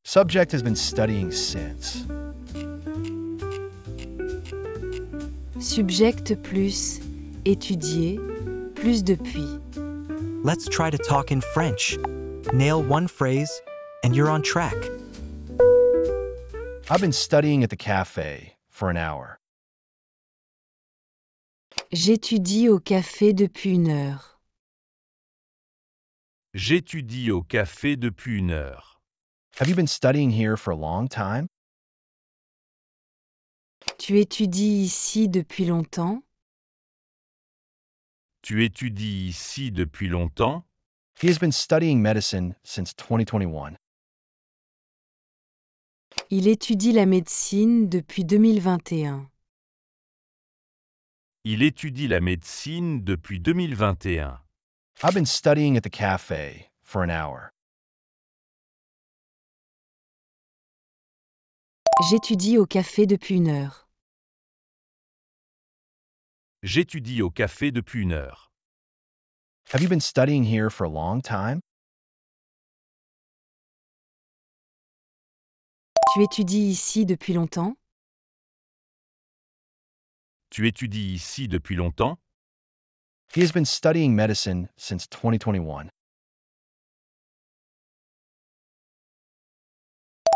Subject has been studying since. Subject plus étudier plus depuis. Let's try to talk in French. Nail one phrase, and you're on track. I've been studying at the cafe for an hour. J'étudie au café depuis 1 heure. J'étudie au café depuis 1 heure. Have you been studying here for a long time? Tu étudies ici depuis longtemps? Tu étudies ici depuis longtemps? He has been studying medicine since 2021. Il étudie la médecine depuis 2021. Il étudie la médecine depuis 2021. I've been studying at the cafe for an hour. J'étudie au café depuis 1 heure. J'étudie au café depuis 1 heure. Have you been studying here for a long time? Tu étudies ici depuis longtemps? Tu étudies ici depuis longtemps? He has been studying medicine since 2021.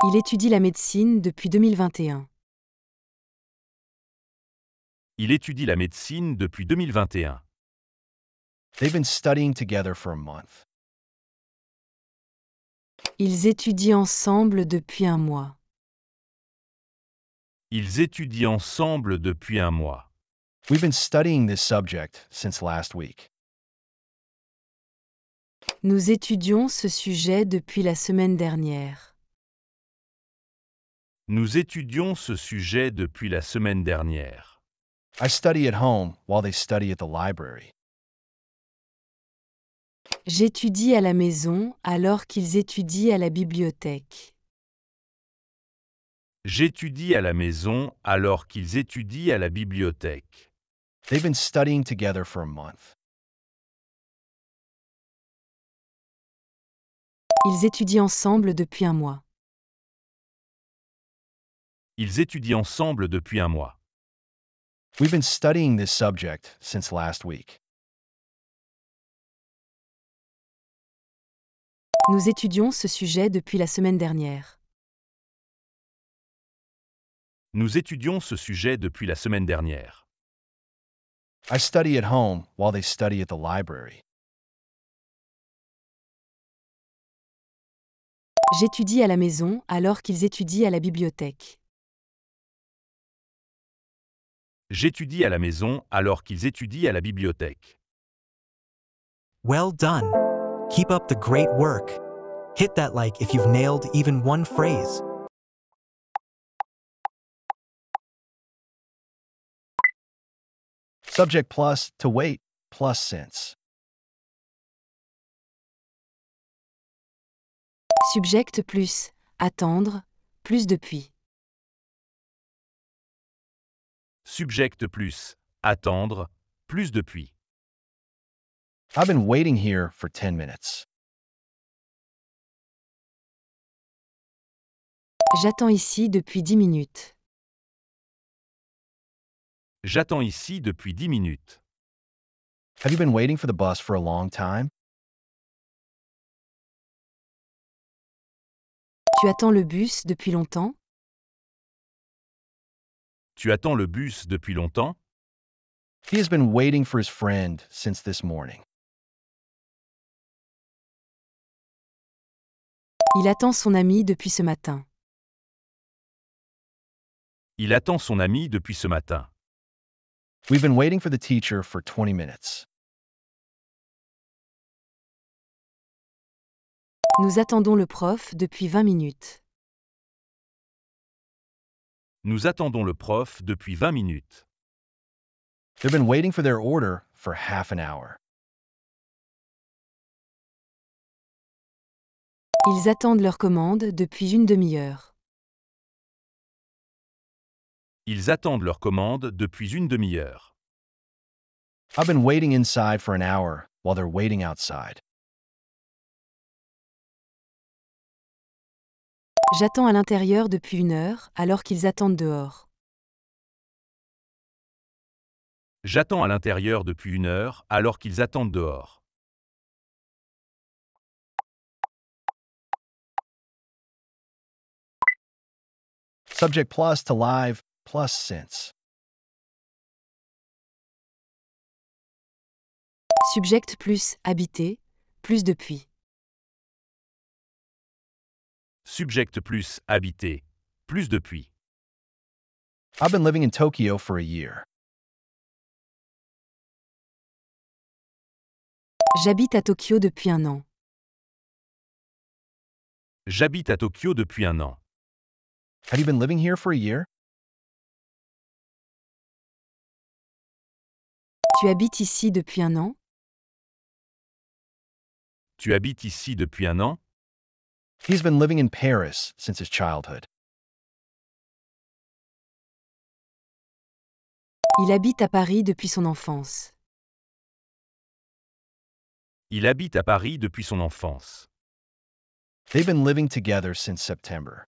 Il étudie la médecine depuis 2021. Il étudie la médecine depuis 2021. They've been studying together for a month. Ils étudient ensemble depuis 1 mois. Ils étudient ensemble depuis 1 mois. We've been studying this subject since last week. Nous étudions ce sujet depuis la semaine dernière. Nous étudions ce sujet depuis la semaine dernière. I study at home while they study at the library. J'étudie à la maison alors qu'ils étudient à la bibliothèque. J'étudie à la maison alors qu'ils étudient à la bibliothèque. They've been studying together for a month. Ils étudient ensemble depuis 1 mois. Ils étudient ensemble depuis 1 mois. We've been studying this subject since last week. Nous étudions ce sujet depuis la semaine dernière. Nous étudions ce sujet depuis la semaine dernière. I study at home while they study at the library. J'étudie à la maison alors qu'ils étudient à la bibliothèque. J'étudie à la maison alors qu'ils étudient à la bibliothèque. Well done. Keep up the great work. Hit that like if you've nailed even one phrase. Subject plus to wait plus since. Subject plus attendre plus depuis. Subject plus attendre plus depuis. I've been waiting here for 10 minutes. J'attends ici depuis 10 minutes. J'attends ici depuis 10 minutes. Have you been waiting for the bus for a long time? Tu attends le bus depuis longtemps? Tu attends le bus depuis longtemps? He has been waiting for his friend since this morning. Il attend son ami depuis ce matin. Il attend son ami depuis ce matin. We've been waiting for the teacher for 20 minutes. Nous attendons le prof depuis 20 minutes. Nous attendons le prof depuis 20 minutes. They've been waiting for their order for half an hour. Ils attendent leur commande depuis 1/2 heure. Ils attendent leur commande depuis 1/2 heure. I've been waiting inside for an hour while they're waiting outside. J'attends à l'intérieur depuis 1 heure, alors qu'ils attendent dehors. J'attends à l'intérieur depuis 1 heure alors qu'ils attendent dehors. Subject plus to live plus since. Subject plus habiter, plus depuis. Subject plus habiter. Plus depuis. I've been living in Tokyo for a year. J'habite à Tokyo depuis 1 an. J'habite à Tokyo depuis 1 an. Have you been living here for a year? Tu habites ici depuis 1 an? Tu habites ici depuis 1 an? He's been living in Paris since his childhood. Il habite à Paris depuis son enfance. Il habite à Paris depuis son enfance. They've been living together since September.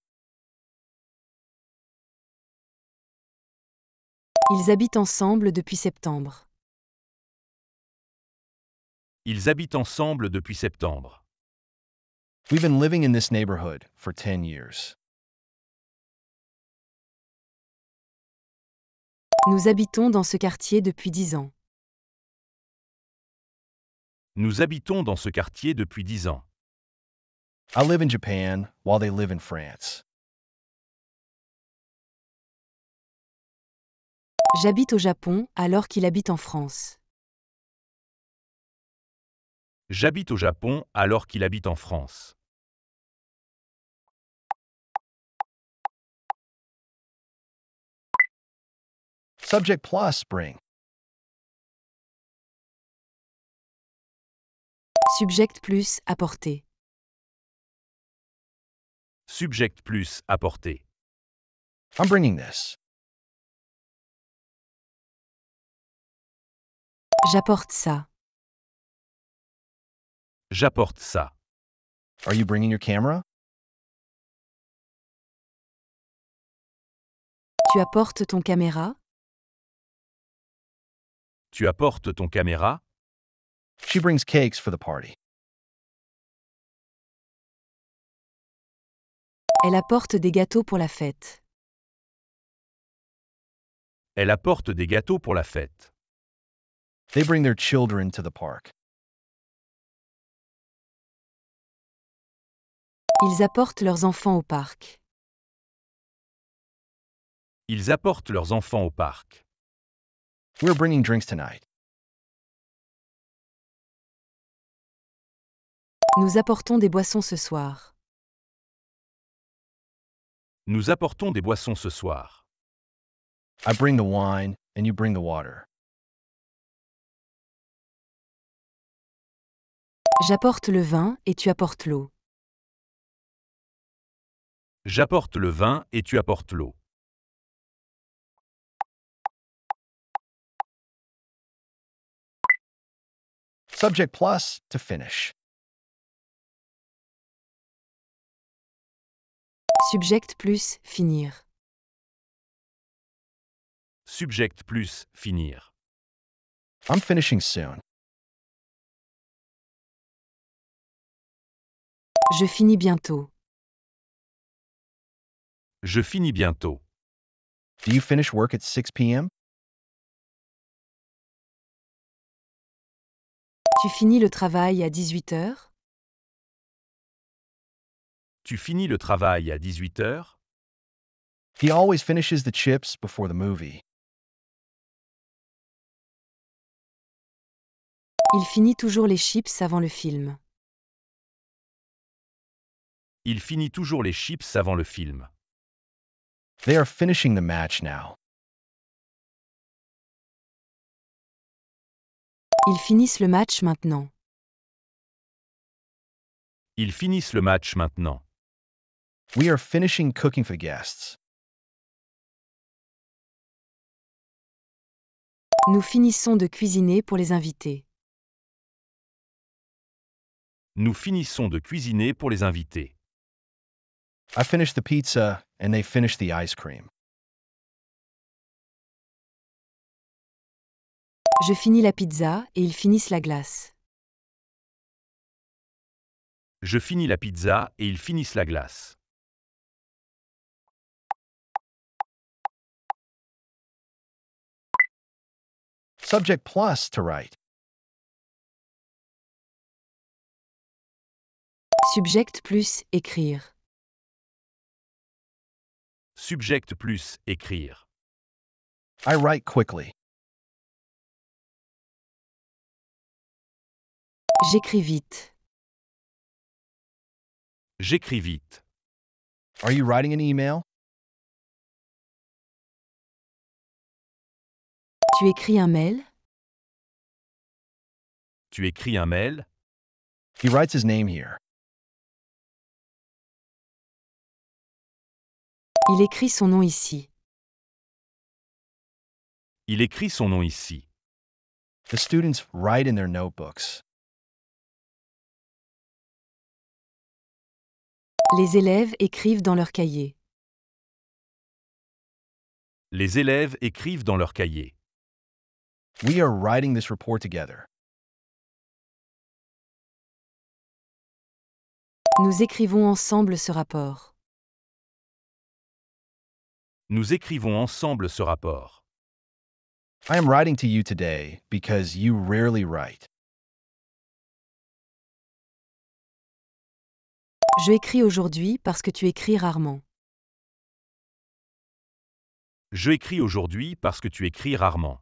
Ils habitent ensemble depuis septembre. Ils habitent ensemble depuis septembre. We've been living in this neighborhood for 10 years. Nous habitons dans ce quartier depuis 10 ans. Nous habitons dans ce quartier depuis 10 ans. I live in Japan while they live in France. J'habite au Japon alors qu'il habite en France. J'habite au Japon alors qu'il habite en France. Subject plus bring. Subject plus apporter. Subject plus apporter. I'm bringing this. J'apporte ça. J'apporte ça. Are you bringing your camera? Tu apportes ton caméra? Tu apportes ton caméra? She brings cakes for the party. Elle apporte des gâteaux pour la fête. Elle apporte des gâteaux pour la fête. They bring their children to the park. Ils apportent leurs enfants au parc. Ils apportent leurs enfants au parc. We're bringing drinks tonight. Nous apportons des boissons ce soir. Nous apportons des boissons ce soir. I bring the wine and you bring the water. J'apporte le vin et tu apportes l'eau. J'apporte le vin et tu apportes l'eau. Subject plus to finish. Subject plus finir. Subject plus finir. I'm finishing soon. Je finis bientôt. Je finis bientôt. Do you finish work at 6 p.m.? Tu finis le travail à 18 heures? Tu finis le travail à 18 heures? He always finishes the chips before the movie. Il finit toujours les chips avant le film. Il finit toujours les chips avant le film. They are finishing the match now. Ils finissent le match maintenant. Ils finissent le match maintenant. We are finishing cooking for the guests. Nous finissons de cuisiner pour les invités. Nous finissons de cuisiner pour les invités. I finished the pizza, and they finished the ice cream. Je finis la pizza et ils finissent la glace. Je finis la pizza et ils finissent la glace. Subject plus to write. Subject plus écrire. Subject plus écrire. I write quickly. J'écris vite. J'écris vite. Are you writing an email? Tu écris un mail? Tu écris un mail? He writes his name here. Il écrit son nom ici. Il écrit son nom ici. The students write in their notebooks. Les élèves écrivent dans leur cahier. Les élèves écrivent dans leur cahier. We are writing this report together. Nous écrivons ensemble ce rapport. Nous écrivons ensemble ce rapport. I am writing to you today because you rarely write. Je écris aujourd'hui parce que tu écris rarement. Je écris aujourd'hui parce que tu écris rarement.